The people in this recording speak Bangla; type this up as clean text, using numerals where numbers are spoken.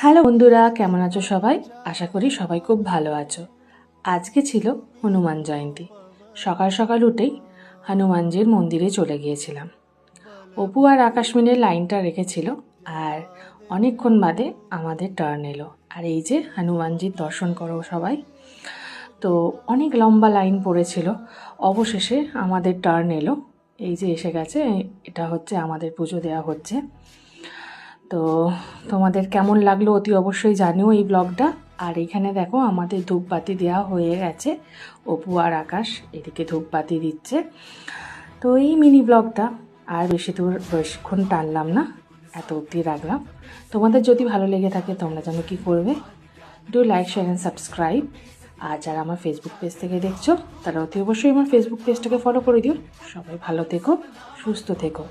হ্যালো বন্ধুরা, কেমন আছো সবাই? আশা করি সবাই খুব ভালো আছো। আজকে ছিল হনুমান জয়ন্তী। সকাল সকাল উঠেই হনুমানজির মন্দিরে চলে গিয়েছিলাম। অপু আর আকাশমিনের লাইনটা রেখেছিল, আর অনেকক্ষণ বাদে আমাদের টার্ন এলো। আর এই যে হনুমানজির দর্শন করো সবাই। তো অনেক লম্বা লাইন পড়েছিল, অবশেষে আমাদের টার্ন এলো। এই যে এসে গেছে, এটা হচ্ছে আমাদের পুজো দেওয়া হচ্ছে। তো তোমাদের কেমন লাগলো অতি অবশ্যই জানিও এই ব্লগটা। আর এখানে দেখো আমাদের ধূপবাতি দেওয়া হয়ে গেছে। অপু আর আকাশ এদিকে ধূপবাতি দিচ্ছে। তো এই মিনি ব্লগটা আর বেশিক্ষণ টানলাম না, এত অবধি রাখলাম। তোমাদের যদি ভালো লেগে থাকে তোমরা যেন কী করবে, do like, share and subscribe. আর যারা আমার ফেসবুক পেজ থেকে দেখছো তারা অতি অবশ্যই আমার ফেসবুক পেজটাকে ফলো করে দিও। সবাই ভালো থেকো, সুস্থ থেকো।